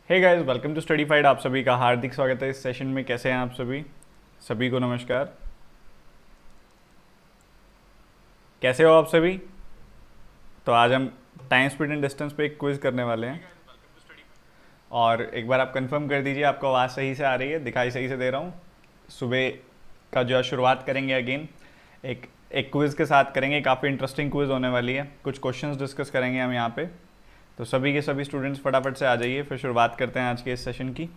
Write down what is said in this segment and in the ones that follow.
Hey guys, welcome to Studyfied. आप सभी का हार्दिक स्वागत है इस सेशन में। कैसे हैं आप सभी? सभी को नमस्कार। कैसे हो आप सभी? तो आज हम टाइम स्पीड एंड डिस्टेंस पे एक क्विज करने वाले हैं। और एक बार आप कंफर्म कर दीजिए आपको आवाज़ सही से आ रही है, दिखाई सही से दे रहा हूँ। सुबह का जो है शुरुआत करेंगे अगेन एक एक क्विज़ के साथ करेंगे। काफ़ी इंटरेस्टिंग क्विज़ होने वाली है। कुछ क्वेश्चंस डिस्कस करेंगे हम यहाँ पे। तो सभी के सभी स्टूडेंट्स फटाफट से आ जाइए, फिर शुरुआत करते हैं आज के इस सेशन की।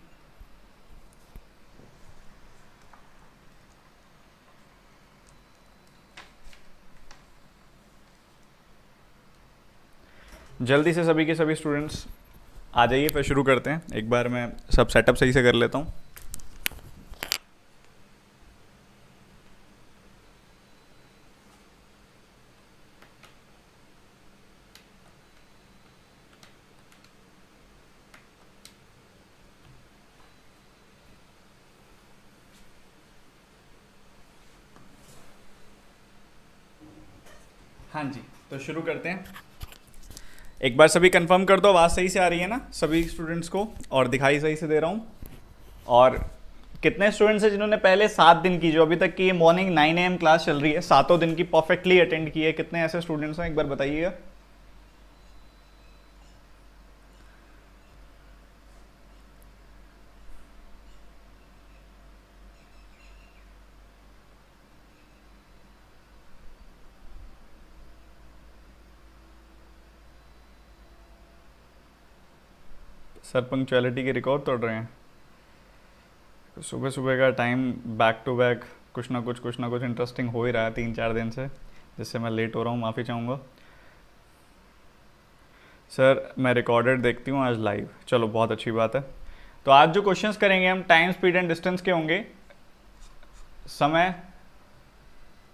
जल्दी से सभी के सभी स्टूडेंट्स आ जाइए, फिर शुरू करते हैं। एक बार मैं सब सेटअप सही से कर लेता हूँ। हाँ जी, तो शुरू करते हैं। एक बार सभी कंफर्म कर दो आवाज़ सही से आ रही है ना सभी स्टूडेंट्स को, और दिखाई सही से दे रहा हूँ। और कितने स्टूडेंट्स हैं जिन्होंने पहले 7 दिन की, जो अभी तक की मॉर्निंग 9 AM क्लास चल रही है, 7 दिन की परफेक्टली अटेंड की है? कितने ऐसे स्टूडेंट्स हैं, एक बार बताइएगा। सर पंक्चुअलिटी के रिकॉर्ड तोड़ रहे हैं। सुबह सुबह का टाइम बैक टू बैक कुछ ना कुछ इंटरेस्टिंग हो ही रहा है 3-4 दिन से, जिससे मैं लेट हो रहा हूँ, माफ़ी चाहूँगा। सर मैं रिकॉर्डेड देखती हूँ आज लाइव। चलो बहुत अच्छी बात है। तो आज जो क्वेश्चंस करेंगे हम टाइम स्पीड एंड डिस्टेंस के होंगे। समय,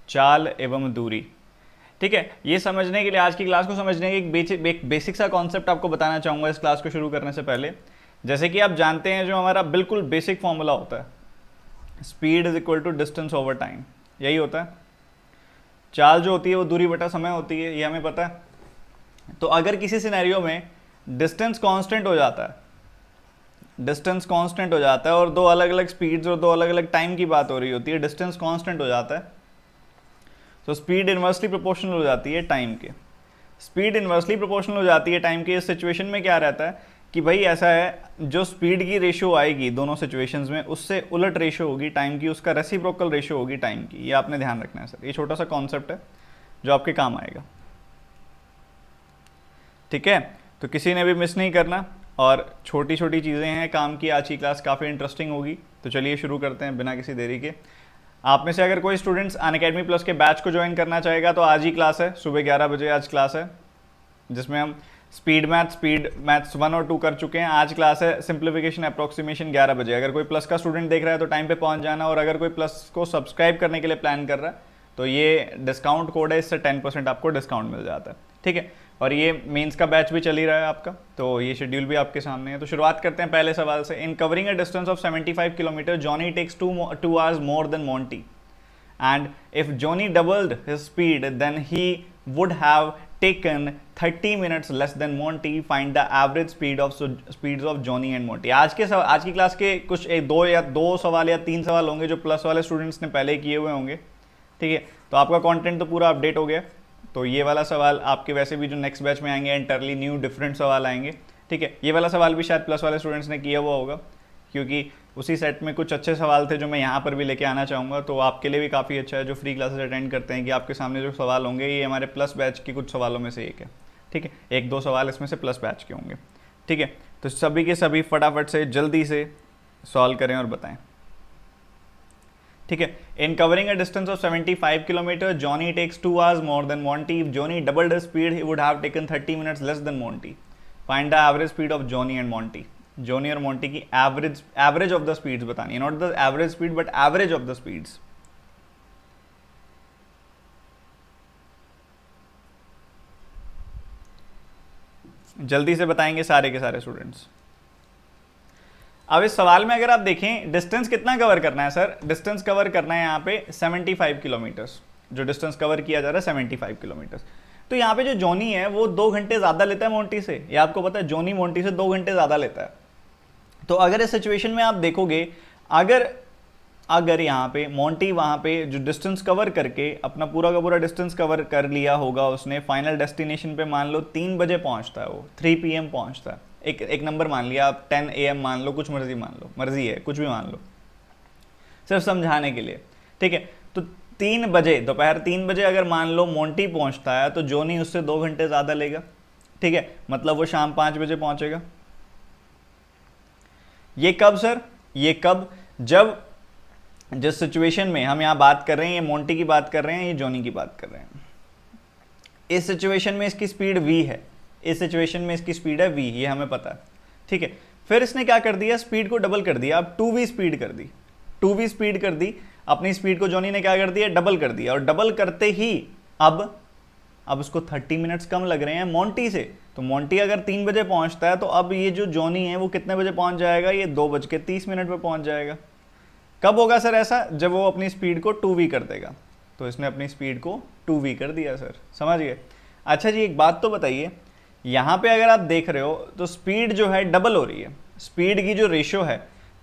चाल एवं दूरी। ठीक है, ये समझने के लिए, आज की क्लास को समझने के एक बेसिक सा कॉन्सेप्ट आपको बताना चाहूँगा इस क्लास को शुरू करने से पहले। जैसे कि आप जानते हैं, जो हमारा बिल्कुल बेसिक फॉर्मूला होता है, speed is equal to distance over time, यही होता है। चाल जो होती है वो दूरी बटा समय होती है, ये हमें पता है। तो अगर किसी सिनेरियो में डिस्टेंस कांस्टेंट हो जाता है, डिस्टेंस कांस्टेंट हो जाता है और दो अलग अलग स्पीड्स और दो अलग अलग टाइम की बात हो रही होती है, डिस्टेंस कांस्टेंट हो जाता है, तो स्पीड इन्वर्सली प्रोपोर्शनल हो जाती है टाइम के। स्पीड इन्वर्सली प्रोपोर्शनल हो जाती है टाइम के। इस सिचुएशन में क्या रहता है कि भाई ऐसा है, जो स्पीड की रेशियो आएगी दोनों सिचुएशंस में, उससे उलट रेशियो होगी टाइम की, उसका रेसिप्रोकल रेशियो होगी टाइम की। ये आपने ध्यान रखना है सर, ये छोटा सा कॉन्सेप्ट है जो आपके काम आएगा। ठीक है, तो किसी ने भी मिस नहीं करना, और छोटी छोटी चीज़ें हैं काम की। आज की क्लास काफ़ी इंटरेस्टिंग होगी, तो चलिए शुरू करते हैं बिना किसी देरी के। आप में से अगर कोई स्टूडेंट्स अनअकैडमी प्लस के बैच को ज्वाइन करना चाहेगा तो आज ही क्लास है, सुबह 11 बजे आज क्लास है, जिसमें हम स्पीड मैथ्स 1 और 2 कर चुके हैं। आज क्लास है सिंप्लीफिकेशन अप्रोक्सीमेशन 11 बजे। अगर कोई प्लस का स्टूडेंट देख रहा है तो टाइम पे पहुंच जाना, और अगर कोई प्लस को सब्सक्राइब करने के लिए प्लान कर रहा है तो ये डिस्काउंट कोड है, इससे 10% आपको डिस्काउंट मिल जाता है। ठीक है, और ये मेंस का बैच भी चल ही रहा है आपका, तो ये शेड्यूल भी आपके सामने है। तो शुरुआत करते हैं पहले सवाल से। In covering a distance of 75 kilometre Johnny takes 2 hours more than Monty, and if Johnny doubled his speed then he would have taken 30 minutes less than Monty. Find the average speeds of Johnny and Monty. आज की class के कुछ दो सवाल या 3 सवाल होंगे जो प्लस वाले स्टूडेंट्स ने पहले किए हुए होंगे। ठीक है, तो आपका कंटेंट तो पूरा अपडेट हो गया। तो ये वाला सवाल आपके वैसे भी जो नेक्स्ट बैच में आएंगे एंटरली न्यू डिफरेंट सवाल आएंगे। ठीक है, ये वाला सवाल भी शायद प्लस वाले स्टूडेंट्स ने किया हुआ होगा, क्योंकि उसी सेट में कुछ अच्छे सवाल थे जो मैं यहाँ पर भी लेके आना चाहूँगा। तो आपके लिए भी काफ़ी अच्छा है जो फ्री क्लासेस अटेंड करते हैं, कि आपके सामने जो सवाल होंगे ये हमारे प्लस बैच के कुछ सवालों में से एक है। ठीक है, 1-2 सवाल इसमें से प्लस बैच के होंगे। ठीक है, तो सभी के सभी फटाफट से जल्दी से सॉल्व करें और बताएं। ठीक है, in covering a distance of 75 kilometre Johnny takes 2 hours more than Monty. If Johnny doubled his speed he would have taken 30 minutes less than Monty. Find the average speed of Johnny and Monty. Johnny और Monty की average of the speeds बतानी है, not the average speed but average of the speeds. जल्दी से बताएंगे सारे के सारे स्टूडेंट्स। अब इस सवाल में अगर आप देखें, डिस्टेंस कितना कवर करना है सर? डिस्टेंस कवर करना है यहाँ पे 75 किलोमीटर्स। जो डिस्टेंस कवर किया जा रहा है 75 किलोमीटर्स। तो यहाँ पे जो जॉनी है वो 2 घंटे ज़्यादा लेता है मोंटी से। ये आपको पता है, जॉनी मोंटी से 2 घंटे ज़्यादा लेता है। तो अगर इस सिचुएशन में आप देखोगे, अगर अगर यहाँ पे मोंटी वहाँ पे जो डिस्टेंस कवर करके अपना पूरा का पूरा डिस्टेंस कवर कर लिया होगा उसने, फाइनल डेस्टिनेशन पे मान लो 3 बजे पहुँचता है, वो 3 PM पहुँचता है, एक नंबर मान लिया आप, 10 AM मान लो, कुछ मर्जी मान लो, मर्जी है, कुछ भी मान लो सिर्फ समझाने के लिए, ठीक है। तो 3 बजे, दोपहर 3 बजे अगर मान लो मोंटी पहुँचता है तो जोनी उससे 2 घंटे ज़्यादा लेगा, ठीक है, मतलब वो शाम 5 बजे पहुँचेगा। ये कब सर? ये कब? जब जिस सिचुएशन में हम यहाँ बात कर रहे हैं, ये मोंटी की बात कर रहे हैं, ये जोनी की बात कर रहे हैं। इस सिचुएशन में इसकी स्पीड v है, इस सिचुएशन में इसकी स्पीड है v, ये हमें पता है, ठीक है। फिर इसने क्या कर दिया, स्पीड को डबल कर दिया, अब 2v स्पीड कर दी, 2v स्पीड कर दी, अपनी स्पीड को जोनी ने क्या कर दिया, डबल कर दिया, और डबल करते ही अब उसको 30 मिनट्स कम लग रहे हैं मोंटी से। तो मोंटी अगर 3 बजे पहुंचता है तो अब ये जो जोनी है वो कितने बजे पहुंच जाएगा, ये 2:30 पे पहुंच जाएगा। कब होगा सर ऐसा? जब वो अपनी स्पीड को 2v कर देगा। तो इसने अपनी स्पीड को 2v कर दिया सर, समझ गए? अच्छा जी, एक बात तो बताइए, यहाँ पे अगर आप देख रहे हो तो स्पीड जो है डबल हो रही है, स्पीड की जो रेशो है,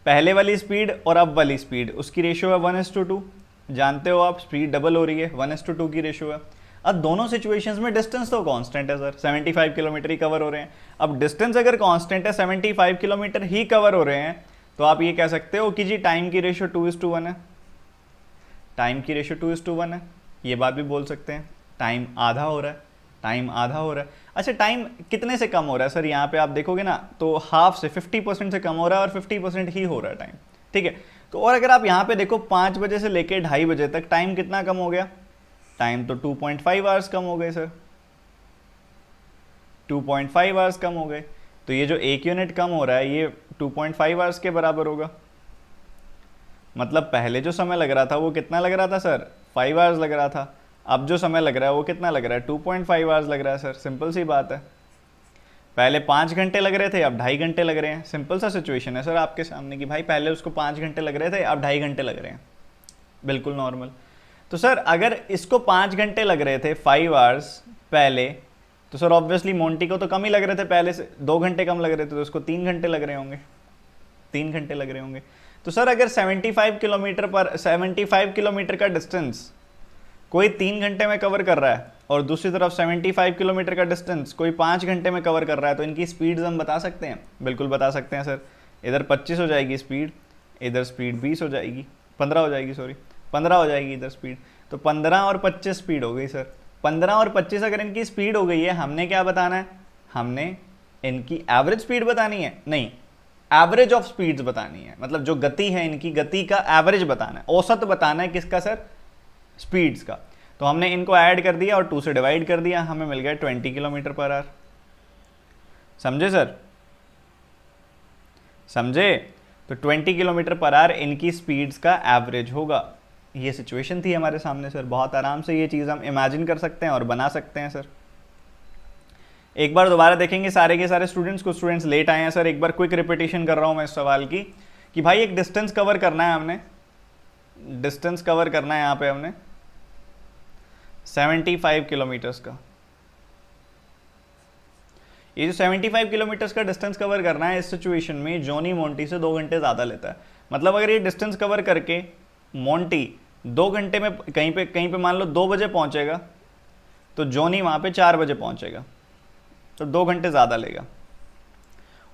पहले वाली स्पीड और अब वाली स्पीड, उसकी रेशो है 1:2, जानते हो आप, स्पीड डबल हो रही है, 1:2 की रेशो है। अब दोनों सिचुएशंस में डिस्टेंस तो कांस्टेंट है सर, 75 किलोमीटर ही कवर हो रहे हैं। अब डिस्टेंस अगर कांस्टेंट है, 75 किलोमीटर ही कवर हो रहे हैं, तो आप ये कह सकते हो कि जी टाइम की रेशो 2:1 है, टाइम की रेशो 2:1 है, ये बात भी बोल सकते हैं। टाइम आधा हो रहा है, टाइम आधा हो रहा है। अच्छा, टाइम कितने से कम हो रहा है सर? यहाँ पे आप देखोगे ना तो हाफ से, 50% से कम हो रहा है, और 50% ही हो रहा है टाइम, ठीक है। तो और अगर आप यहाँ पे देखो 5 बजे से लेके 2:30 बजे तक टाइम कितना कम हो गया? टाइम तो 2.5 आवर्स कम हो गए सर, 2.5 आवर्स कम हो गए। तो ये जो 1 यूनिट कम हो रहा है ये 2.5 आवर्स के बराबर होगा। मतलब पहले जो समय लग रहा था वो कितना लग रहा था सर? 5 आवर्स लग रहा था। अब जो समय लग रहा है वो कितना लग रहा है? 2.5 आवर्स लग रहा है सर। सिंपल सी बात है, पहले 5 घंटे लग रहे थे, अब 2.5 घंटे लग रहे हैं। सिंपल सा सिचुएशन है सर आपके सामने कि भाई पहले उसको 5 घंटे लग रहे थे, अब 2.5 घंटे लग रहे हैं, बिल्कुल नॉर्मल। तो सर अगर इसको 5 घंटे लग रहे थे 5 आवर्स पहले, तो सर ऑब्वियसली मोंटी को तो कम ही लग रहे थे पहले से, 2 घंटे कम लग रहे थे, तो उसको 3 घंटे लग रहे होंगे, 3 घंटे लग रहे होंगे। तो सर अगर 75 किलोमीटर का डिस्टेंस कोई 3 घंटे में कवर कर रहा है और दूसरी तरफ 75 किलोमीटर का डिस्टेंस कोई 5 घंटे में कवर कर रहा है, तो इनकी स्पीड्स हम बता सकते हैं? बिल्कुल बता सकते हैं सर। इधर 25 हो जाएगी स्पीड, इधर स्पीड 20 हो जाएगी, 15 हो जाएगी, सॉरी 15 हो जाएगी इधर स्पीड। तो 15 और 25 स्पीड हो गई सर। 15 और 25 अगर इनकी स्पीड हो गई है, हमने क्या बताना है? हमने इनकी एवरेज स्पीड बतानी है, नहीं एवरेज ऑफ स्पीड्स बतानी है। मतलब जो गति है इनकी, गति का एवरेज बताना है, औसत बताना है किसका सर? स्पीड्स का। तो हमने इनको ऐड कर दिया और 2 से डिवाइड कर दिया, हमें मिल गया 20 किलोमीटर पर आवर। समझे सर? समझे? तो 20 किलोमीटर पर आवर इनकी स्पीड्स का एवरेज होगा। ये सिचुएशन थी हमारे सामने सर। बहुत आराम से ये चीज़ हम इमेजिन कर सकते हैं और बना सकते हैं सर। एक बार दोबारा देखेंगे सारे के सारे स्टूडेंट्स को। स्टूडेंट्स लेट आए हैं सर, एक बार क्विक रिपीटिशन कर रहा हूँ मैं इस सवाल की कि भाई एक डिस्टेंस कवर करना है हमने, डिस्टेंस कवर करना है यहाँ पे हमने 75 किलोमीटर्स का। ये जो 75 किलोमीटर्स का डिस्टेंस कवर करना है, इस सिचुएशन में जॉनी मोंटी से 2 घंटे ज़्यादा लेता है। मतलब अगर ये डिस्टेंस कवर करके मोंटी 2 घंटे में कहीं पे मान लो 2 बजे पहुंचेगा, तो जॉनी वहाँ पे 4 बजे पहुंचेगा, तो 2 घंटे ज़्यादा लेगा।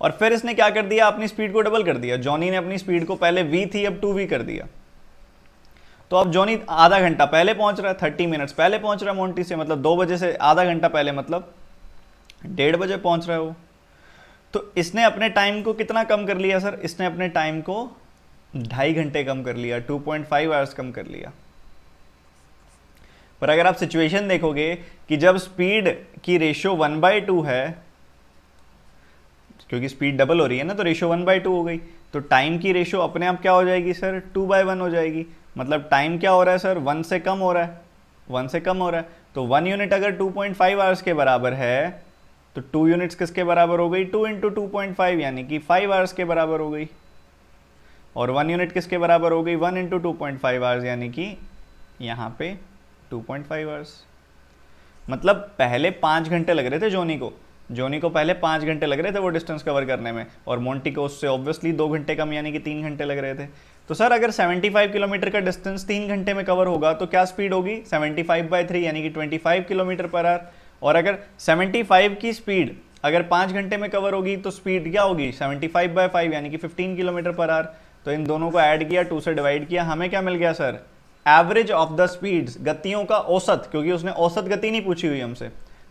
और फिर इसने क्या कर दिया? अपनी स्पीड को डबल कर दिया। जॉनी ने अपनी स्पीड को, पहले v थी अब 2v कर दिया। तो अब जॉनी आधा घंटा पहले पहुंच रहा है, 30 मिनट्स पहले पहुंच रहा है मोंटी से, मतलब 2 बजे से आधा घंटा पहले, मतलब 1:30 बजे पहुंच रहा है वो। तो इसने अपने टाइम को कितना कम कर लिया सर? इसने अपने टाइम को 2.5 घंटे कम कर लिया, 2.5 आवर्स कम कर लिया। पर अगर आप सिचुएशन देखोगे कि जब स्पीड की रेशो 1/2 है, क्योंकि स्पीड डबल हो रही है ना, तो रेशो 1/2 हो गई, तो टाइम की रेशो अपने आप क्या हो जाएगी सर? 2/1 हो जाएगी। मतलब टाइम क्या हो रहा है सर? 1 से कम हो रहा है, 1 से कम हो रहा है। तो 1 यूनिट अगर 2.5 आवर्स के बराबर है, तो 2 यूनिट्स किसके बराबर हो गई? 2 × 2.5 यानी कि 5 आवर्स के बराबर हो गई। और 1 यूनिट किसके बराबर हो गई? 1 × 2.5 आवर्स यानी कि यहाँ पे 2.5 आवर्स। मतलब पहले 5 घंटे लग रहे थे जॉनी को, जोनी को पहले 5 घंटे लग रहे थे वो डिस्टेंस कवर करने में, और मोंटी को उससे ऑब्वियसली 2 घंटे कम यानी कि 3 घंटे लग रहे थे। तो सर अगर 75 किलोमीटर का डिस्टेंस 3 घंटे में कवर होगा तो क्या स्पीड होगी, 75/3 यानी कि 25 किलोमीटर पर आवर। और अगर 75 की स्पीड अगर 5 घंटे में कवर होगी तो स्पीड क्या होगी, 75/5 यानी कि 15 किलोमीटर पर आवर। तो इन दोनों को ऐड किया, 2 से डिवाइड किया, हमें क्या मिल गया sir, average of the speeds, गतियों का औसत, क्योंकि उसने औसत गति नहीं पूछी हुई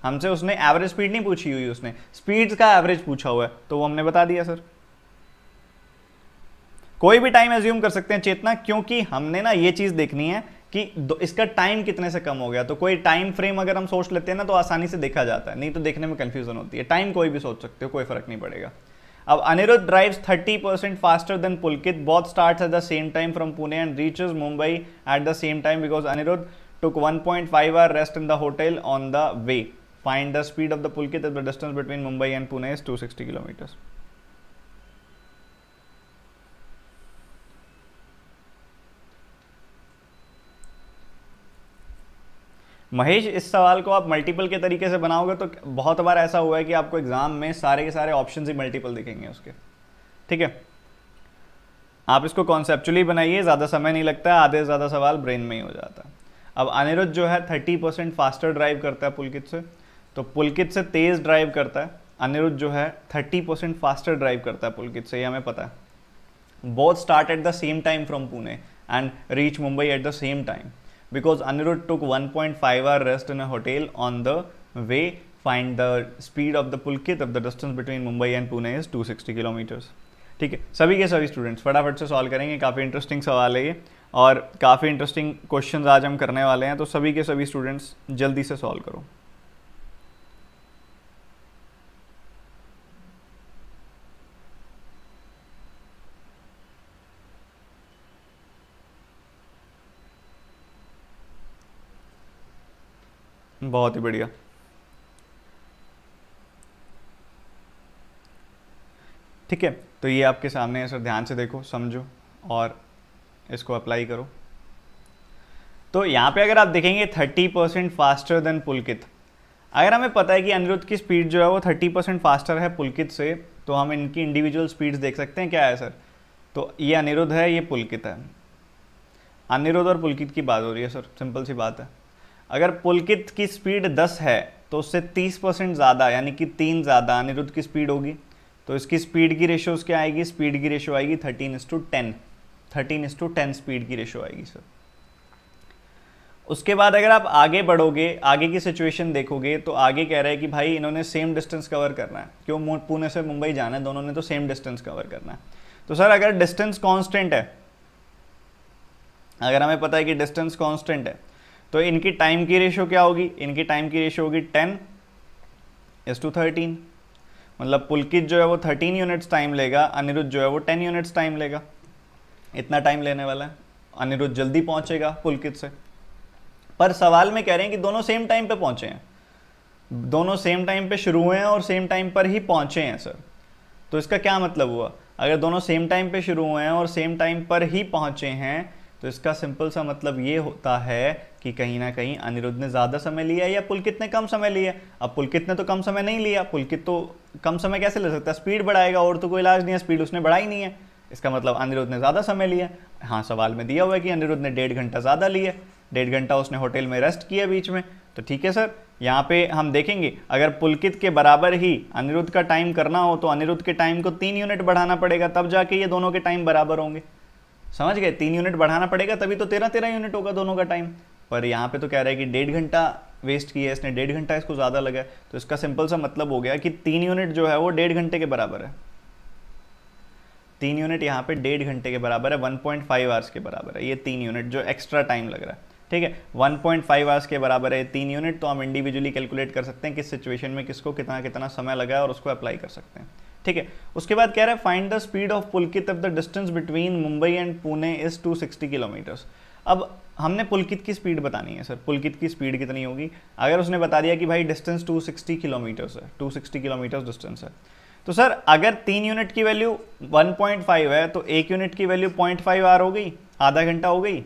हमसे उसने एवरेज स्पीड नहीं पूछी हुई, उसने स्पीड्स का एवरेज पूछा हुआ है, तो वो हमने बता दिया सर। कोई भी टाइम एज्यूम कर सकते हैं चेतना, क्योंकि हमने ना ये चीज देखनी है कि इसका टाइम कितने से कम हो गया। तो कोई टाइम फ्रेम अगर हम सोच लेते हैं ना तो आसानी से देखा जाता है, नहीं तो देखने में कंफ्यूजन होती है। टाइम कोई भी सोच सकते हो, कोई फर्क नहीं पड़ेगा। अब Aniruddh drives 30% faster than Pulkit, both starts at the same time from Pune and reaches Mumbai at the same time because Aniruddh took 1.5 hour rest in the hotel on the way. Find the speed of the Pulkit if the distance between Mumbai and Pune is 260 kilometers. Mahesh, इस सवाल को आप multiple के तरीके से बनाओगे तो बहुत बार ऐसा हुआ है कि आपको एग्जाम में सारे के सारे ऑप्शन ही मल्टीपल दिखेंगे उसके, ठीक है। आप इसको कॉन्सेप्चुअली बनाइए, ज़्यादा समय नहीं लगता है, आधे से ज़्यादा सवाल ब्रेन में ही हो जाता है। अब अनिरुद्ध जो है 30% फास्टर ड्राइव करता है पुलकित से, तो पुलकित से तेज़ ड्राइव करता है। अनिरुद्ध जो है 30% फास्टर ड्राइव करता है पुलकित से, ये हमें पता है। Both start at the same time from Pune and reach Mumbai at the same time because Aniruddh took 1.5 hour rest in a hotel on the way. Find the speed of the Pulkit of the distance between Mumbai and Pune is 260 kilometres. ठीक है, सभी के सभी students फटाफट से solve करेंगे, काफ़ी interesting सवाल है ये और काफ़ी इंटरेस्टिंग क्वेश्चंस आज हम करने वाले हैं, तो सभी के सभी स्टूडेंट्स जल्दी से सॉल्व करो। बहुत ही बढ़िया। ठीक है, तो ये आपके सामने है सर, ध्यान से देखो, समझो और इसको अप्लाई करो। तो यहाँ पे अगर आप देखेंगे 30% फास्टर देन पुलकित, अगर हमें पता है कि अनिरुद्ध की स्पीड जो है वो 30% फास्टर है पुलकित से, तो हम इनकी इंडिविजुअल स्पीड्स देख सकते हैं। क्या है सर, तो ये अनिरुद्ध है, ये पुलकित है। अनिरुद्ध और पुलकित की बात हो रही है सर, सिंपल सी बात है। अगर पुलकित की स्पीड 10 है तो उससे 30% ज़्यादा यानी कि 3 ज़्यादा अनिरुद्ध की स्पीड होगी, तो इसकी स्पीड की रेशियोज क्या आएगी, स्पीड की रेशियो आएगी 13:10, 13:10 स्पीड की रेशियो आएगी सर। उसके बाद अगर आप आगे बढ़ोगे, आगे की सिचुएशन देखोगे, तो आगे कह रहा है कि भाई इन्होंने सेम डिस्टेंस कवर करना है, क्यों, पुणे से मुंबई जाना है, दोनों ने तो सेम डिस्टेंस कवर करना है। तो सर अगर डिस्टेंस कांस्टेंट है, अगर हमें पता है कि डिस्टेंस कांस्टेंट है, तो इनकी टाइम की रेशियो क्या होगी, इनकी टाइम की रेशियो होगी 10:13, मतलब पुलकित जो है वो 13 यूनिट्स टाइम लेगा, अनिरुद्ध जो है वो 10 यूनिट्स टाइम लेगा, इतना टाइम लेने वाला है। अनिरुद्ध जल्दी पहुंचेगा पुलकित से, पर सवाल में कह रहे हैं कि दोनों सेम टाइम पे पहुंचे हैं, दोनों सेम टाइम पे शुरू हुए हैं और सेम टाइम पर ही पहुंचे हैं सर। तो इसका क्या मतलब हुआ, अगर दोनों सेम टाइम पे शुरू हुए हैं और सेम टाइम पर ही पहुंचे हैं, तो इसका सिंपल सा मतलब ये होता है कि कहीं ना कहीं अनिरुद्ध ने ज़्यादा समय लिया या पुलकित ने कम समय लिया। अब पुलकित ने तो कम समय नहीं लिया, पुलकित तो कम समय कैसे ले सकता है, स्पीड बढ़ाएगा, और तो कोई इलाज नहीं है, स्पीड उसने बढ़ाई नहीं है, इसका मतलब अनिरुद्ध ने ज़्यादा समय लिया। हाँ, सवाल में दिया हुआ है कि अनिरुद्ध ने 1.5 घंटा ज़्यादा लिया, 1.5 घंटा उसने होटल में रेस्ट किया बीच में, तो ठीक है सर। यहाँ पे हम देखेंगे अगर पुलकित के बराबर ही अनिरुद्ध का टाइम करना हो तो अनिरुद्ध के टाइम को 3 यूनिट बढ़ाना पड़ेगा, तब जाके ये दोनों के टाइम बराबर होंगे, समझ गए। 3 यूनिट बढ़ाना पड़ेगा तभी तो 13 यूनिट होगा दोनों का टाइम। पर यहाँ पे तो कह रहा है कि 1.5 घंटा वेस्ट किया है इसने, 1.5 घंटा इसको ज़्यादा लगा है, तो इसका सिंपल सा मतलब हो गया कि 3 यूनिट जो है वो 1.5 घंटे के बराबर है। 3 यूनिट यहाँ पे 1.5 घंटे के बराबर है, 1.5 आवर्स के बराबर है ये 3 यूनिट जो एक्स्ट्रा टाइम लग रहा है, ठीक है। 1.5 आवर्स के बराबर है 3 यूनिट, तो हम इंडिविजुअली कैलकुलेट कर सकते हैं किस सिचुएशन में किसको कितना कितना समय लगा है और उसको अप्लाई कर सकते हैं, ठीक है। उसके बाद कह रहा है find the speed of Pulkit of the distance between Mumbai and Pune is 260 kilometres. अब हमने पुलकित की स्पीड बतानी है सर, पुलकित की स्पीड कितनी होगी। अगर उसने बता दिया कि भाई डिस्टेंस 260 किलोमीटर्स है, 260 किलोमीटर्स डिस्टेंस है, तो सर अगर 3 यूनिट की वैल्यू 1.5 है तो 1 यूनिट की वैल्यू 0.5 आवर हो गई, आधा घंटा हो गई।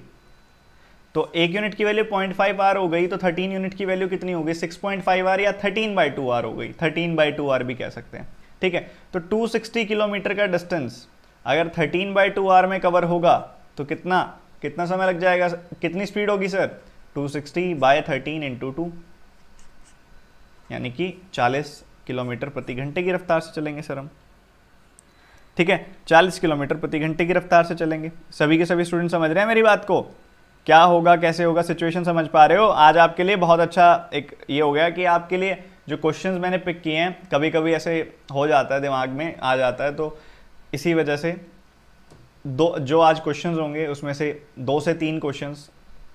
तो 1 यूनिट की वैल्यू 0.5 आर हो गई, तो 13 यूनिट की वैल्यू कितनी हो गई 6.5 आर या 13/2 आर हो गई, 13/2 आर भी कह सकते हैं। ठीक है, तो 260 किलोमीटर का डिस्टेंस अगर 13/2 आर में कवर होगा तो कितना कितना समय लग जाएगा, कितनी स्पीड होगी सर, 260/13 × 2, यानी कि 40 किलोमीटर प्रति घंटे की रफ्तार से चलेंगे सर हम। ठीक है, 40 किलोमीटर प्रति घंटे की रफ्तार से चलेंगे। सभी के सभी स्टूडेंट समझ रहे हैं मेरी बात को, क्या होगा कैसे होगा, सिचुएशन समझ पा रहे हो। आज आपके लिए बहुत अच्छा एक ये हो गया कि आपके लिए जो क्वेश्चंस मैंने पिक किए हैं, कभी कभी ऐसे हो जाता है दिमाग में आ जाता है, तो इसी वजह से दो जो आज क्वेश्चंस होंगे उसमें से 2 से 3 क्वेश्चंस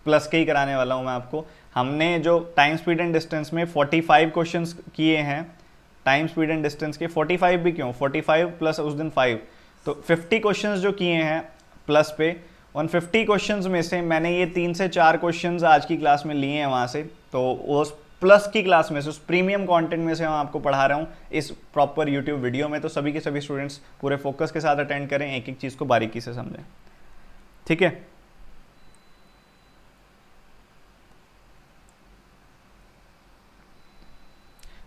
प्लस के ही कराने वाला हूं मैं आपको। हमने जो टाइम स्पीड एंड डिस्टेंस में 45 क्वेश्चंस किए हैं, टाइम स्पीड एंड डिस्टेंस के 45 भी क्यों, 45 प्लस उस दिन 5, तो 50 क्वेश्चंस जो किए हैं प्लस पे, उन 50 क्वेश्चंस में से मैंने ये 3 से 4 क्वेश्चंस आज की क्लास में लिए हैं वहाँ से, तो उस प्लस की क्लास में से, उस प्रीमियम कंटेंट में से मैं आपको पढ़ा रहा हूँ इस प्रॉपर यूट्यूब वीडियो में। तो सभी के सभी स्टूडेंट्स पूरे फोकस के साथ अटेंड करें, एक एक चीज़ को बारीकी से समझें। ठीक है,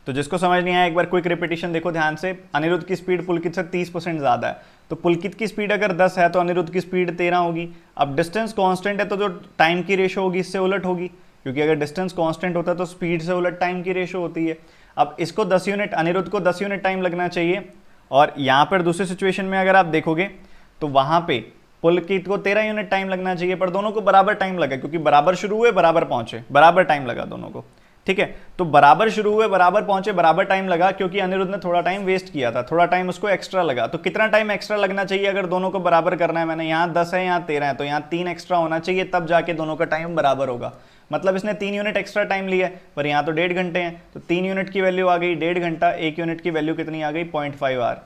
तो जिसको समझ नहीं आया एक बार क्विक रिपीटिशन देखो ध्यान से। अनिरुद्ध की स्पीड पुलकित से 30% ज़्यादा है, तो पुलकित की स्पीड अगर 10 है तो अनिरुद्ध की स्पीड 13 होगी। अब डिस्टेंस कांस्टेंट है तो जो टाइम की रेशो होगी इससे उलट होगी, क्योंकि अगर डिस्टेंस कांस्टेंट होता है तो स्पीड से उलट टाइम की रेशो होती है। अब इसको 10 यूनिट, अनिरुद्ध को 10 यूनिट टाइम लगना चाहिए, और यहाँ पर दूसरी सिचुएशन में अगर आप देखोगे तो वहाँ पे पुलकित को 13 यूनिट टाइम लगना चाहिए, पर दोनों को बराबर टाइम लगा, क्योंकि बराबर शुरू हुए बराबर पहुंचे, बराबर टाइम लगा दोनों को। ठीक है, तो बराबर शुरू हुए बराबर पहुंचे बराबर टाइम लगा, क्योंकि अनिरुद्ध ने थोड़ा टाइम वेस्ट किया था, थोड़ा टाइम उसको एक्स्ट्रा लगा। तो कितना टाइम एक्स्ट्रा लगना चाहिए अगर दोनों को बराबर करना है, मैंने यहाँ 10 है यहाँ 13 है, तो यहाँ 3 एक्स्ट्रा होना चाहिए, तब जाके दोनों का टाइम बराबर होगा। मतलब इसने 3 यूनिट एक्स्ट्रा टाइम लिया है, पर यहाँ तो 1.5 घंटे हैं, तो 3 यूनिट की वैल्यू आ गई 1.5 घंटा, 1 यूनिट की वैल्यू कितनी आ गई 0.5 आर।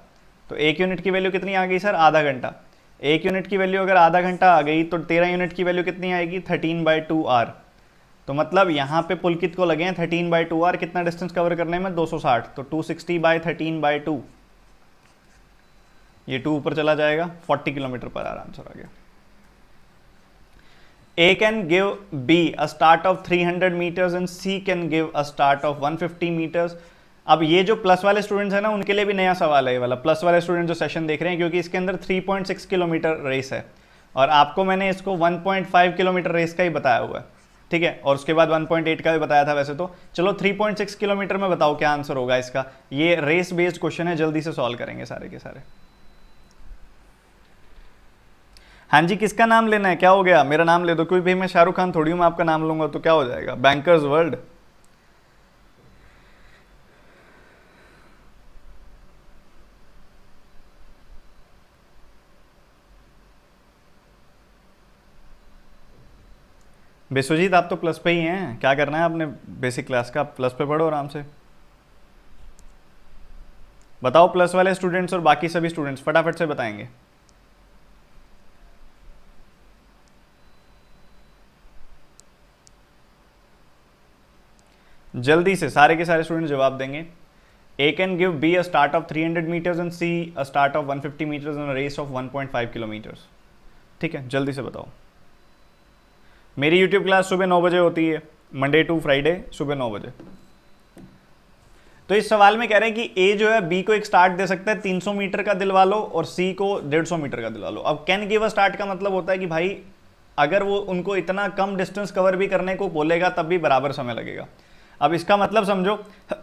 तो 1 यूनिट की वैल्यू कितनी आ गई सर, आधा घंटा। 1 यूनिट की वैल्यू अगर आधा घंटा आ गई तो 13 यूनिट की वैल्यू कितनी आएगी 13/2 आर। तो मतलब यहाँ पे पुलकित को लगे हैं 13/2 आर, कितना डिस्टेंस कवर करने में 260, तो 260/13/2, ये 2 ऊपर चला जाएगा, 40 किलोमीटर पर आर आंसर आ गया। A can give B a start of 300 meters and C can give a start of 150 meters। अब ये जो प्लस वाले स्टूडेंट्स हैं ना उनके लिए भी नया सवाल है ये वाला, प्लस वाले स्टूडेंट जो सेशन देख रहे हैं, क्योंकि इसके अंदर 3.6 किलोमीटर रेस है और आपको मैंने इसको 1.5 किलोमीटर रेस का ही बताया हुआ है। ठीक है, और उसके बाद 1.8 का भी बताया था वैसे तो। चलो 3.6 किलोमीटर में बताओ क्या आंसर होगा इसका। ये रेस बेस्ड क्वेश्चन है, जल्दी से सॉल्व करेंगे सारे के सारे। हाँ जी, किसका नाम लेना है, क्या हो गया, मेरा नाम ले दो, क्योंकि भाई मैं शाहरुख खान थोड़ी हूँ, मैं आपका नाम लूंगा तो क्या हो जाएगा, बैंकर्स वर्ल्ड। विश्वजीत आप तो प्लस पे ही हैं, क्या करना है आपने बेसिक क्लास का, प्लस पे पढ़ो आराम से। बताओ प्लस वाले स्टूडेंट्स और बाकी सभी स्टूडेंट्स फटाफट से बताएंगे। जल्दी से सारे के सारे स्टूडेंट जवाब देंगे। A can give B a start of 300 meters and C a start of 150 meters in a race of 1.5 kilometers। ठीक है, जल्दी से बताओ। मेरी YouTube क्लास सुबह 9 बजे होती है, मंडे टू फ्राइडे सुबह 9 बजे। तो इस सवाल में कह रहे हैं कि A जो है B को एक स्टार्ट दे सकता है 300 मीटर का दिलवा लो और C को 150 मीटर का दिलवा लो। अब कैन गिव अ स्टार्ट का मतलब होता है कि भाई अगर वो उनको इतना कम डिस्टेंस कवर भी करने को बोलेगा तब भी बराबर समय लगेगा। अब इसका मतलब समझो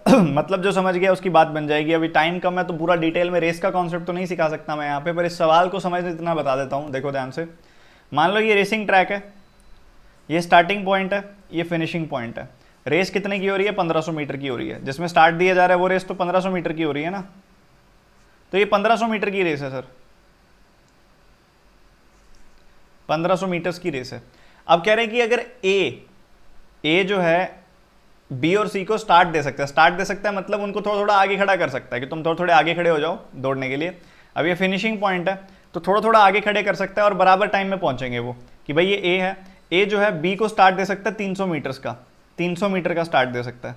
मतलब जो समझ गया उसकी बात बन जाएगी। अभी टाइम कम है तो पूरा डिटेल में रेस का कॉन्सेप्ट तो नहीं सिखा सकता मैं यहाँ पे, पर इस सवाल को समझने इतना बता देता हूँ। देखो ध्यान से, मान लो ये रेसिंग ट्रैक है, ये स्टार्टिंग पॉइंट है, ये फिनिशिंग पॉइंट है। रेस कितने की हो रही है, 1500 मीटर की हो रही है। जिसमें स्टार्ट दिया जा रहा है वो रेस तो 1500 मीटर की हो रही है ना, तो ये 1500 मीटर की रेस है सर, 1500 मीटर्स की रेस है। अब कह रहे हैं कि अगर ए जो है बी और सी को स्टार्ट दे सकता है, स्टार्ट दे सकता है मतलब उनको थोड़ा थोड़ा आगे खड़ा कर सकता है कि तुम थोड़े थोड़े आगे खड़े हो जाओ दौड़ने के लिए। अब ये फिनिशिंग पॉइंट है तो थोड़ा थोड़ा आगे खड़े कर सकता है और बराबर टाइम में पहुंचेंगे वो, कि भाई ये ए है, ए जो है बी को स्टार्ट दे सकता है 300 मीटर्स का, 300 मीटर का स्टार्ट दे सकता है,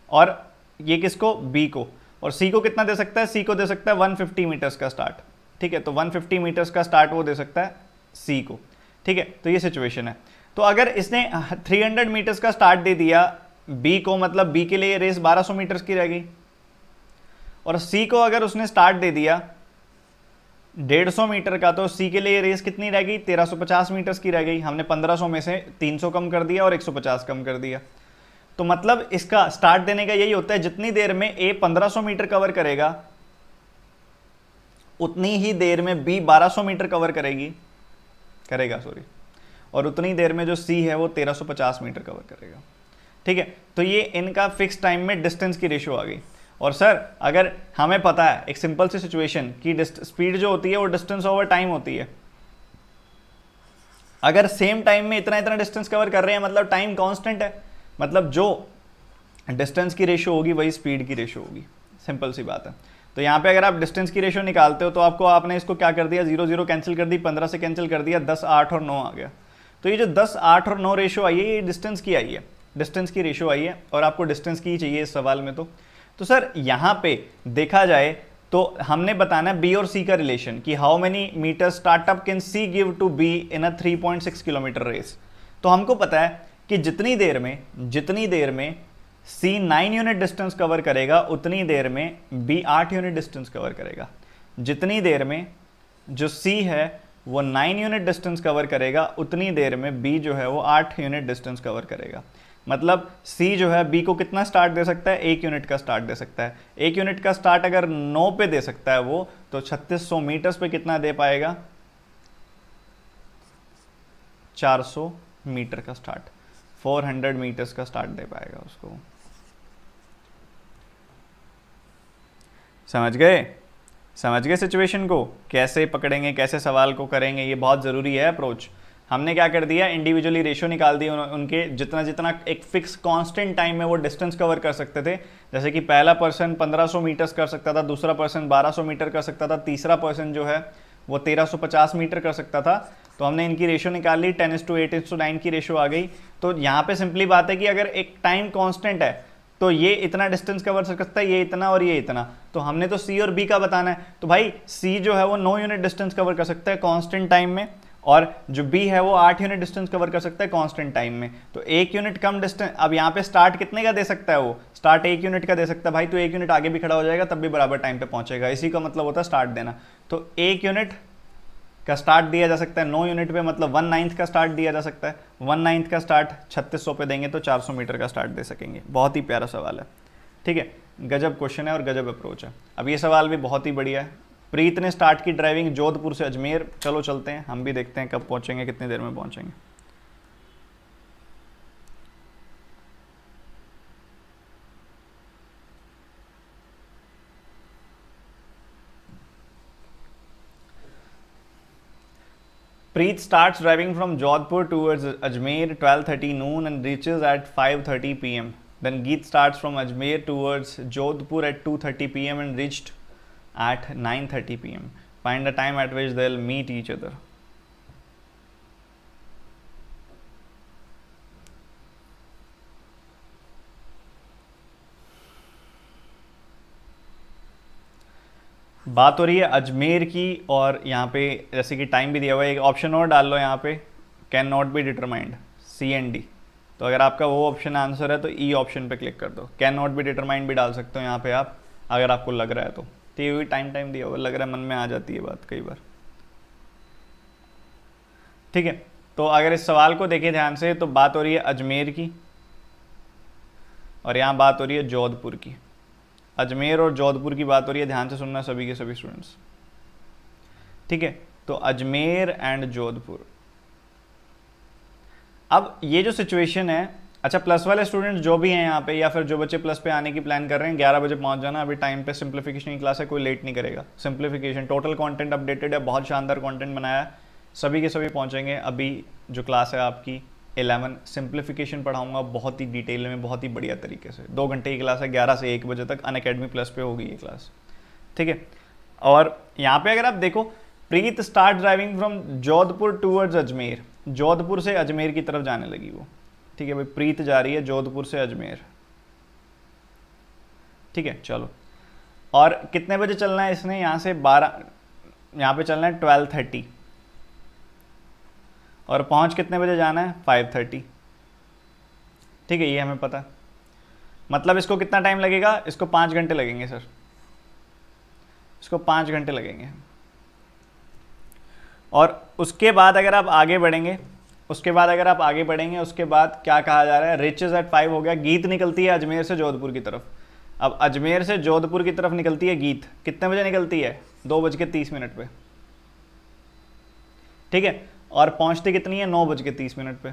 और ये किसको, बी को, और सी को कितना दे सकता है, सी को दे सकता है 150 मीटर्स का स्टार्ट। ठीक है, तो 150 मीटर्स का स्टार्ट वो दे सकता है सी को। ठीक है, तो ये सिचुएशन है। तो अगर इसने 300 मीटर्स का स्टार्ट दे दिया बी को, मतलब बी के लिए रेस 1200 मीटर्स की रह गई, और सी को अगर उसने स्टार्ट दे दिया 150 मीटर का, तो सी के लिए रेस कितनी रह गई, 1350 मीटर्स की रह गई। हमने 1500 में से 300 कम कर दिया और 150 कम कर दिया। तो मतलब इसका स्टार्ट देने का यही होता है, जितनी देर में ए 1500 मीटर कवर करेगा उतनी ही देर में बी 1200 मीटर कवर करेगा सॉरी, और उतनी देर में जो सी है वो 1350 मीटर कवर करेगा। ठीक है, तो ये इनका फिक्स टाइम में डिस्टेंस की रेशियो आ गई। और सर अगर हमें पता है एक सिंपल सी सिचुएशन कि स्पीड जो होती है वो डिस्टेंस ओवर टाइम होती है, अगर सेम टाइम में इतना इतना डिस्टेंस कवर कर रहे हैं मतलब टाइम कांस्टेंट है, मतलब जो डिस्टेंस की रेशियो होगी वही स्पीड की रेशियो होगी। सिंपल सी बात है। तो यहाँ पे अगर आप डिस्टेंस की रेशियो निकालते हो तो आपने इसको क्या कर दिया, 0 0 कैंसिल कर दी, 15 से कैंसिल कर दिया, 10 8 और 9 आ गया। तो ये जो 10 8 और 9 रेशियो आई है ये डिस्टेंस की आई है, डिस्टेंस की रेशियो आई है, और आपको डिस्टेंस की ही चाहिए इस सवाल में। तो सर यहाँ पे देखा जाए तो हमने बताना है बी और सी का रिलेशन कि how many metre startup can C give to B in a 3.6 kilometre race. तो हमको पता है कि जितनी देर में सी 9 यूनिट डिस्टेंस कवर करेगा उतनी देर में बी 8 यूनिट डिस्टेंस कवर करेगा। जितनी देर में जो सी है वो 9 यूनिट डिस्टेंस कवर करेगा उतनी देर में बी जो है वो 8 यूनिट डिस्टेंस कवर करेगा। मतलब सी जो है बी को कितना स्टार्ट दे सकता है, 1 यूनिट का स्टार्ट दे सकता है। 1 यूनिट का स्टार्ट अगर 9 पे दे सकता है वो, तो 3600 मीटर्स पे कितना दे पाएगा, 400 मीटर का स्टार्ट, 400 मीटर्स का स्टार्ट दे पाएगा उसको। समझ गए सिचुएशन को, कैसे पकड़ेंगे, कैसे सवाल को करेंगे, ये बहुत ज़रूरी है अप्रोच। हमने क्या कर दिया, इंडिविजुअली रेशियो निकाल दी उनके, जितना जितना एक फिक्स कांस्टेंट टाइम में वो डिस्टेंस कवर कर सकते थे। जैसे कि पहला पर्सन 1500 मीटर्स कर सकता था, दूसरा पर्सन 1200 मीटर कर सकता था, तीसरा पर्सन जो है वो 1350 मीटर कर सकता था। तो हमने इनकी रेशियो निकाल ली, 10:8:9 की रेशियो आ गई। तो यहाँ पे सिंपली बात है कि अगर एक टाइम कांस्टेंट है तो ये इतना डिस्टेंस कवर कर सकता है, ये इतना और ये इतना। तो हमने तो सी और बी का बताना है, तो भाई सी जो है वो 9 यूनिट डिस्टेंस कवर कर सकता है कांस्टेंट टाइम में, और जो बी है वो 8 यूनिट डिस्टेंस कवर कर सकता है कांस्टेंट टाइम में। तो 1 यूनिट कम डिस्टेंस, अब यहाँ पे स्टार्ट कितने का दे सकता है वो, स्टार्ट 1 यूनिट का दे सकता है भाई, तो 1 यूनिट आगे भी खड़ा हो जाएगा तब भी बराबर टाइम पे पहुंचेगा। इसी का मतलब होता है स्टार्ट देना। तो 1 यूनिट का स्टार्ट दिया जा सकता है 9 यूनिट पे, मतलब 1/9 का स्टार्ट दिया जा सकता है। 1/9 का स्टार्ट 3600 पे देंगे तो 400 मीटर का स्टार्ट दे सकेंगे। बहुत ही प्यारा सवाल है, ठीक है, गजब क्वेश्चन है और गजब अप्रोच है। अब ये सवाल भी बहुत ही बढ़िया है। प्रीत ने स्टार्ट की ड्राइविंग जोधपुर से अजमेर, चलो चलते हैं, हम भी देखते हैं कब पहुंचेंगे, कितनी देर में पहुंचेंगे। Preet starts driving from Jodhpur towards Ajmer 12:30 noon and reaches at 5:30 p.m. Then Geet starts from Ajmer towards Jodhpur at 2:30 p.m. and reached at 9:30 p.m. Find the time at which they'll meet each other. बात हो रही है अजमेर की, और यहाँ पे जैसे कि टाइम भी दिया हुआ है, एक ऑप्शन और डाल लो यहाँ पे, can not be determined, C and D. तो अगर आपका वो ऑप्शन आंसर है तो ई ऑप्शन पे क्लिक कर दो। कैन नॉट बी डिटरमाइंड भी डाल सकते हो यहाँ पे आप, अगर आपको लग रहा है तो ये भी टाइम दिया हुआ लग रहा है, मन में आ जाती है बात कई बार, ठीक है। तो अगर इस सवाल को देखें ध्यान से तो बात हो रही है अजमेर की, और यहाँ बात हो रही है जोधपुर की। अजमेर और जोधपुर की बात हो रही है, ध्यान से सुनना सभी के सभी स्टूडेंट्स, ठीक है। तो अजमेर एंड जोधपुर। अब ये जो सिचुएशन है, अच्छा प्लस वाले स्टूडेंट्स जो भी हैं यहाँ पे, या फिर जो बच्चे प्लस पे आने की प्लान कर रहे हैं, 11 बजे पहुंच जाना, अभी टाइम पे सिंप्लीफिकेशन की क्लास है, कोई लेट नहीं करेगा। सिंप्लीफिकेशन टोटल कंटेंट अपडेटेड है, बहुत शानदार कंटेंट बनाया है, सभी के सभी पहुंचेंगे। अभी जो क्लास है आपकी 11 सिंप्लीफिकेशन पढ़ाऊंगा बहुत ही डिटेल में, बहुत ही बढ़िया तरीके से। 2 घंटे की क्लास है, 11 से 1 बजे तक अनअकैडमी प्लस पे होगी ये क्लास, ठीक है। और यहाँ पे अगर आप देखो, Preet start driving from Jodhpur towards Ajmer, Jodhpur से अजमेर की तरफ जाने लगी वो, ठीक है भाई, प्रीत जा रही है जोधपुर से अजमेर, ठीक है। चलो, और कितने बजे चलना है इसने, यहाँ से 12, यहाँ पे चलना है 12:30, और पहुंच कितने बजे जाना है, 5:30। ठीक है, ये हमें पता है। मतलब इसको कितना टाइम लगेगा, इसको 5 घंटे लगेंगे सर, इसको 5 घंटे लगेंगे। और उसके बाद अगर आप आगे बढ़ेंगे, उसके बाद उसके बाद क्या कहा जा रहा है, रिचेज एट 5 हो गया। गीत निकलती है अजमेर से जोधपुर की तरफ। अब अजमेर से जोधपुर की तरफ निकलती है गीत, कितने बजे निकलती है, 2:30 पे। ठीक है, और पहुंचती कितनी है, 9:30 पे।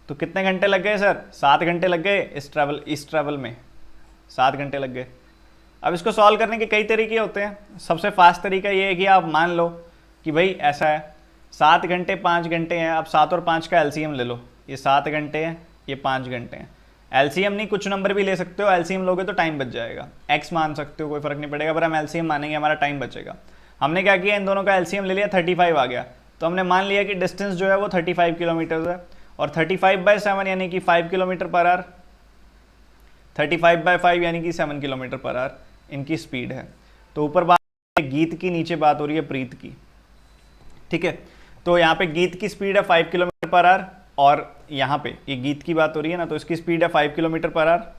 तो कितने घंटे लग गए सर, 7 घंटे लग गए इस ट्रैवल में, 7 घंटे लग गए। अब इसको सॉल्व करने के कई तरीके होते हैं। सबसे फास्ट तरीका ये है कि आप मान लो कि भाई ऐसा है, 7 घंटे 5 घंटे हैं, आप 7 और 5 का एलसीएम ले लो। ये 7 घंटे हैं, ये 5 घंटे हैं। एलसीएम नहीं, कुछ नंबर भी ले सकते हो, एलसीएम लोगे तो टाइम बच जाएगा। एक्स मान सकते हो, कोई फर्क नहीं पड़ेगा, पर हम एलसीएम मानेंगे, हमारा टाइम बचेगा। हमने क्या किया, इन दोनों का एलसीएम ले लिया, 35 आ गया। तो हमने मान लिया कि डिस्टेंस जो है वो 35 किलोमीटर है, और 35/7 यानी कि 5 किलोमीटर पर आवर, 35/5 यानी कि 7 किलोमीटर पर आवर इनकी स्पीड है। तो ऊपर बात गीत की, नीचे बात हो रही है प्रीत की। ठीक है, तो यहाँ पे गीत की स्पीड है 5 किलोमीटर पर आवर, और यहाँ पे ये गीत की बात हो रही है ना, तो इसकी स्पीड है 5 किलोमीटर पर आवर।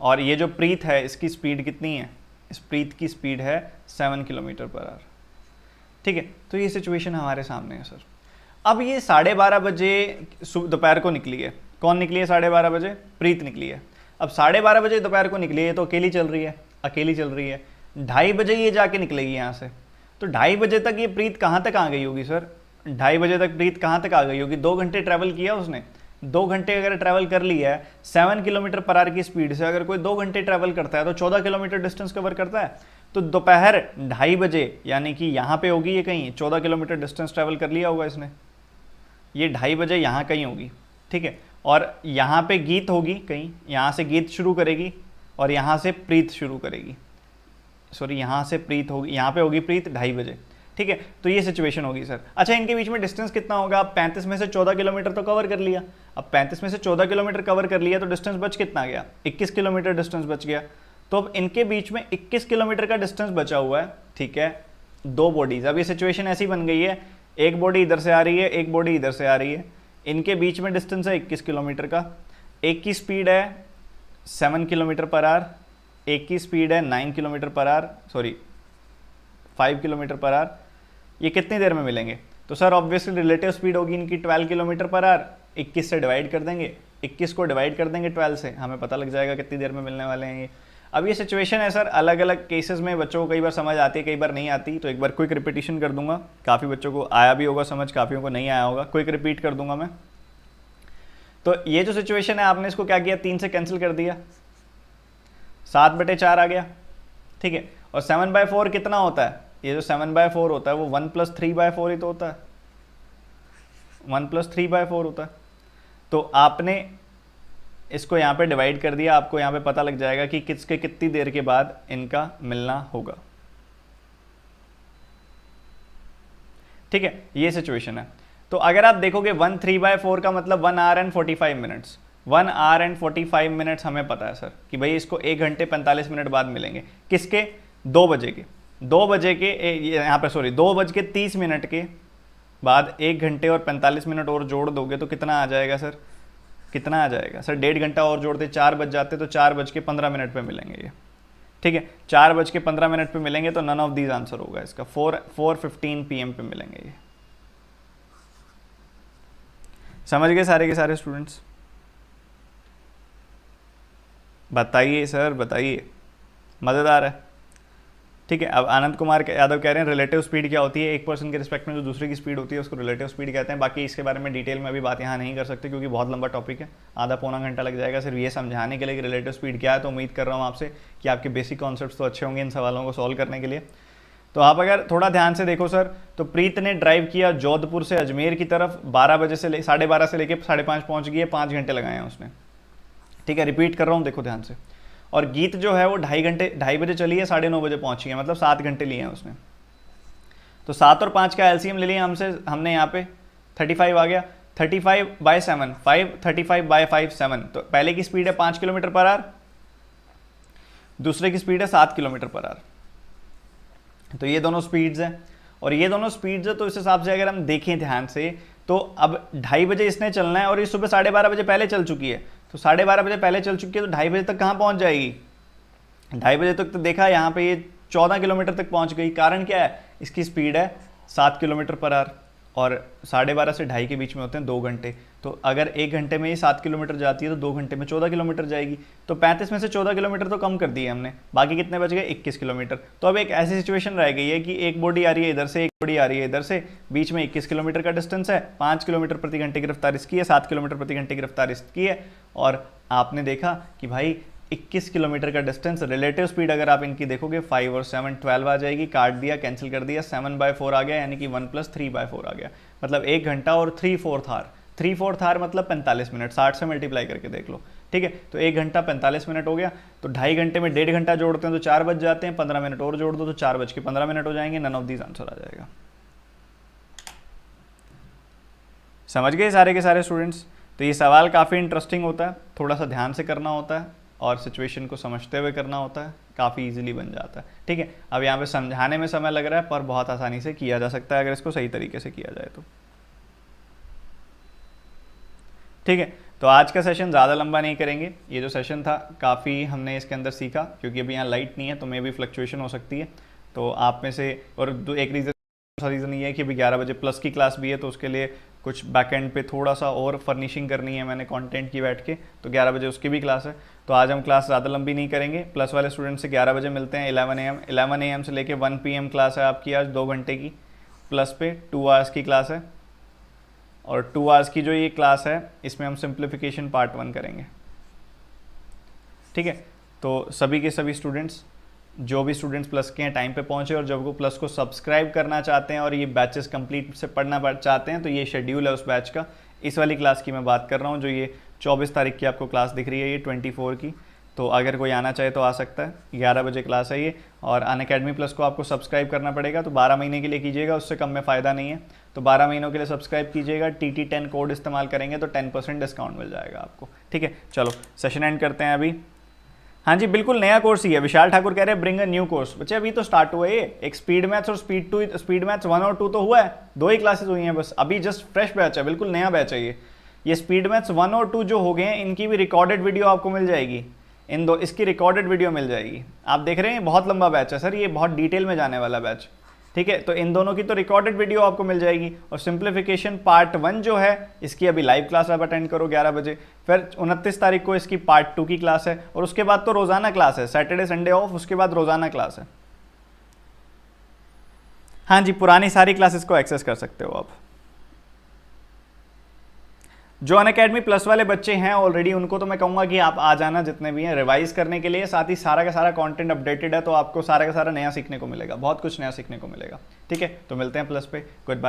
और ये जो प्रीत है इसकी स्पीड कितनी है, इस प्रीत की स्पीड है 7 किलोमीटर पर आवर। ठीक है, तो ये सिचुएशन हमारे सामने है सर। अब ये 12:30 बजे दोपहर को निकली है। कौन निकली है 12:30 बजे, प्रीत निकली है। अब 12:30 बजे दोपहर को निकली है, तो अकेली चल रही है, 2:30 बजे ये जाके निकलेगी यहाँ से। तो 2:30 बजे तक ये प्रीत कहाँ तक आ गई होगी सर, 2:30 बजे तक प्रीत कहाँ तक आ गई होगी, 2 घंटे ट्रैवल किया उसने। 2 घंटे अगर ट्रैवल कर लिया है 7 किलोमीटर पर आवर की स्पीड से, अगर कोई 2 घंटे ट्रैवल करता है तो 14 किलोमीटर डिस्टेंस कवर करता है। तो दोपहर 2:30 बजे यानी कि यहाँ पे होगी ये कहीं, 14 किलोमीटर डिस्टेंस ट्रैवल कर लिया होगा इसने, ये 2:30 बजे यहाँ कहीं होगी। ठीक है, और यहाँ पे गीत होगी कहीं, यहाँ से गीत शुरू करेगी और यहाँ से प्रीत शुरू करेगी, सॉरी यहाँ से प्रीत होगी, यहाँ पे होगी प्रीत 2:30 बजे। ठीक है, तो ये सिचुएशन होगी सर। अच्छा, इनके बीच में डिस्टेंस कितना होगा, अब 35 में से 14 किलोमीटर तो कवर कर लिया। अब 35 में से 14 किलोमीटर कवर कर लिया तो डिस्टेंस बच कितना गया, 21 किलोमीटर डिस्टेंस बच गया। तो अब इनके बीच में 21 किलोमीटर का डिस्टेंस बचा हुआ है। ठीक है, 2 बॉडीज। अब ये सिचुएशन ऐसी बन गई है, एक बॉडी इधर से आ रही है, एक बॉडी इधर से आ रही है, इनके बीच में डिस्टेंस है 21 किलोमीटर का। एक की स्पीड है 7 किलोमीटर पर आवर, एक की स्पीड है 9 kilometre per hour, sorry 5 kilometre per hour. ये कितनी देर में मिलेंगे, तो सर ऑब्वियसली रिलेटिव स्पीड होगी इनकी 12 किलोमीटर पर आवर। 21 से डिवाइड कर देंगे, 21 को डिवाइड कर देंगे 12 से, हमें पता लग जाएगा कितनी देर में मिलने वाले हैं ये। अब ये सिचुएशन है सर, अलग अलग केसेस में बच्चों को कई बार समझ आती है, कई बार नहीं आती। तो एक बार क्विक रिपीटिशन कर दूंगा, काफ़ी बच्चों को आया भी होगा समझ, काफ़ियों को नहीं आया होगा, क्विक रिपीट कर दूंगा मैं। तो ये जो सिचुएशन है, आपने इसको क्या किया, 3 से कैंसिल कर दिया, 7/4 आ गया। ठीक है, और 7/4 कितना होता है, ये जो 7/4 होता है वो 1 + 3/4 ही तो होता है, 1 + 3/4 होता है। तो आपने इसको यहाँ पे डिवाइड कर दिया, आपको यहाँ पे पता लग जाएगा कि किसके कितनी देर के बाद इनका मिलना होगा। ठीक है, ये सिचुएशन है। तो अगर आप देखोगे 1 3/4 का मतलब 1 our and 45 minutes, 1 our and 45 minutes हमें पता है सर कि भाई इसको 1 घंटे 45 मिनट बाद मिलेंगे। किसके, 2 बजे के, 2 बजे के यहाँ पे सॉरी 2:30 के बाद 1 घंटे और 45 मिनट और जोड़ दोगे तो कितना आ जाएगा सर, कितना आ जाएगा सर, 1.5 घंटा और जोड़ते 4 बज जाते, तो 4:15 पे मिलेंगे ये। ठीक है, 4:15 पे मिलेंगे, तो नन ऑफ दीज आंसर होगा इसका। 4:15 PM पे मिलेंगे ये। समझ गए सारे के सारे स्टूडेंट्स, बताइए सर बताइए, मज़ेदार है। ठीक है, अब आनंद कुमार यादव कह रहे हैं रिलेटिव स्पीड क्या होती है, एक पर्सन के रिस्पेक्ट में जो दूसरे की स्पीड होती है उसको रिलेटिव स्पीड कहते हैं। बाकी इसके बारे में डिटेल में अभी बात यहाँ नहीं कर सकते क्योंकि बहुत लंबा टॉपिक है, आधा पौना घंटा लग जाएगा सिर्फ ये समझाने के लिए कि रिलेटिव स्पीड क्या है। तो उम्मीद कर रहा हूँ आपसे कि आपके बेसिक कॉन्सेप्ट्स तो अच्छे होंगे इन सवालों को सॉल्व करने के लिए। तो आप अगर थोड़ा ध्यान से देखो सर, तो प्रीत ने ड्राइव किया जोधपुर से अजमेर की तरफ, 12 बजे से 12:30 से लेकर 5:30 पहुँच गई है, 5 घंटे लगाए हैं उसने। ठीक है, रिपीट कर रहा हूँ, देखो ध्यान से। और गीत जो है वो 2:30 बजे चली है, 9:30 बजे पहुंची है, मतलब 7 घंटे लिए हैं उसने। तो 7 और 5 का एलसीएम ले लिया हमने यहाँ पे 35 आ गया। 35/7 5 35/5 7। तो पहले की स्पीड है 5 किलोमीटर पर आवर, दूसरे की स्पीड है 7 किलोमीटर पर आवर। तो ये दोनों स्पीड्स हैं। और ये दोनों स्पीड्स है, तो इस हिसाब से अगर हम देखें ध्यान से तो अब 2:30 बजे इसने चलना है और ये सुबह 12:30 बजे पहले चल चुकी है, तो 12:30 बजे पहले चल चुकी है तो 2:30 बजे तक कहाँ पहुँच जाएगी? 2:30 बजे तक तो देखा यहाँ पे ये 14 किलोमीटर तक पहुँच गई। कारण क्या है? इसकी स्पीड है 7 किलोमीटर पर आवर और 12:30 से 2:30 के बीच में होते हैं 2 घंटे। तो अगर 1 घंटे में ये 7 किलोमीटर जाती है तो 2 घंटे में 14 किलोमीटर जाएगी। तो 35 में से 14 किलोमीटर तो कम कर दिए हमने, बाकी कितने बच गए? 21 किलोमीटर। तो अब एक ऐसी सिचुएशन रह गई है कि एक बॉडी आ रही है इधर से, एक बॉडी आ रही है इधर से, बीच में 21 किलोमीटर का डिस्टेंस है, 5 किलोमीटर प्रति घंटे की रफ्तार इसकी है, 7 किलोमीटर प्रति घंटे की रफ्तार इसकी है। और आपने देखा कि भाई 21 किलोमीटर का डिस्टेंस, रिलेटिव स्पीड अगर आप इनकी देखोगे 5 और 7 12 आ जाएगी, काट दिया, कैंसिल कर दिया, 7/4 आ गया, यानी कि 1 + 3/4 आ गया। मतलब 1 घंटा और 3/4 आवर, 3/4 आवर मतलब 45 मिनट, 60 से मल्टीप्लाई करके देख लो, ठीक है। तो 1 घंटा 45 मिनट हो गया, तो 2.5 घंटे में 1.5 घंटा जोड़ते हैं तो 4 बज जाते हैं, 15 मिनट और जोड़ दो तो 4:15 हो जाएंगे। नन ऑफ दीज आंसर आ जाएगा। समझ गए सारे के सारे स्टूडेंट्स? तो ये सवाल काफ़ी इंटरेस्टिंग होता है, थोड़ा सा ध्यान से करना होता है और सिचुएशन को समझते हुए करना होता है, काफ़ी इजीली बन जाता है, ठीक है। अब यहाँ पे समझाने में समय लग रहा है पर बहुत आसानी से किया जा सकता है अगर इसको सही तरीके से किया जाए तो, ठीक है। तो आज का सेशन ज़्यादा लंबा नहीं करेंगे। ये जो सेशन था काफ़ी हमने इसके अंदर सीखा, क्योंकि अभी यहाँ लाइट नहीं है तो मे भी फ्लक्चुएशन हो सकती है। तो आप में से, और एक रीज़न ये है कि अभी 11 बजे प्लस की क्लास भी है, तो उसके लिए कुछ बैकएंड पे थोड़ा सा और फर्निशिंग करनी है मैंने कंटेंट की बैठ के, तो 11 बजे उसकी भी क्लास है। तो आज हम क्लास ज़्यादा लंबी नहीं करेंगे। प्लस वाले स्टूडेंट से 11 बजे मिलते हैं 11 AM। 11 AM से लेके 1 PM क्लास है आपकी आज 2 घंटे की। प्लस पे 2 आवर्स की क्लास है, और 2 आवर्स की जो ये क्लास है इसमें हम सिंप्लीफिकेशन पार्ट 1 करेंगे, ठीक है। तो सभी के सभी स्टूडेंट्स, जो भी स्टूडेंट्स प्लस के हैं टाइम पे पहुंचे, और जब वो प्लस को सब्सक्राइब करना चाहते हैं और ये बैचेस कंप्लीट से पढ़ना चाहते हैं तो ये शेड्यूल है उस बैच का। इस वाली क्लास की मैं बात कर रहा हूँ, जो ये 24 तारीख की आपको क्लास दिख रही है, ये 24 की। तो अगर कोई आना चाहे तो आ सकता है, 11 बजे क्लास है ये। और अनअकैडमी प्लस को आपको सब्सक्राइब करना पड़ेगा, तो 12 महीने के लिए कीजिएगा, उससे कम में फ़ायदा नहीं है। तो 12 महीनों के लिए सब्सक्राइब कीजिएगा, TT10 कोड इस्तेमाल करेंगे तो 10% डिस्काउंट मिल जाएगा आपको, ठीक है। चलो सेशन एंड करते हैं अभी। हाँ जी, बिल्कुल नया कोर्स ही है। विशाल ठाकुर कह रहे हैं ब्रिंग अ न्यू कोर्स। बच्चे अभी तो स्टार्ट हुआ है ये, एक स्पीड मैथ्स और स्पीड मैथ्स 1 और 2 तो हुआ है, 2 ही क्लासेस हुई हैं बस, अभी जस्ट फ्रेश बैच है, बिल्कुल नया बैच है ये स्पीड मैथ्स 1 और 2 जो हो गए हैं, इनकी भी रिकॉर्डेड वीडियो आपको मिल जाएगी। इसकी रिकॉर्डेड वीडियो मिल जाएगी। आप देख रहे हैं बहुत लंबा बैच है सर, ये बहुत डिटेल में जाने वाला बैच, ठीक है। तो इन दोनों की तो रिकॉर्डेड वीडियो आपको मिल जाएगी। और सिंप्लीफिकेशन पार्ट 1 जो है, इसकी अभी लाइव क्लास आप अटेंड करो 11 बजे। फिर 29 तारीख को इसकी पार्ट 2 की क्लास है, और उसके बाद तो रोजाना क्लास है, सैटरडे संडे ऑफ, उसके बाद रोजाना क्लास है। हाँ जी, पुरानी सारी क्लासेस को एक्सेस कर सकते हो आप। जो अनअकैडमी प्लस वाले बच्चे हैं ऑलरेडी, उनको तो मैं कहूँगा कि आप आ जाना, जितने भी हैं, रिवाइज करने के लिए। साथ ही सारा का सारा कंटेंट अपडेटेड है, तो आपको सारा का सारा नया सीखने को मिलेगा, बहुत कुछ नया सीखने को मिलेगा, ठीक है। तो मिलते हैं प्लस पे, गुड बाय।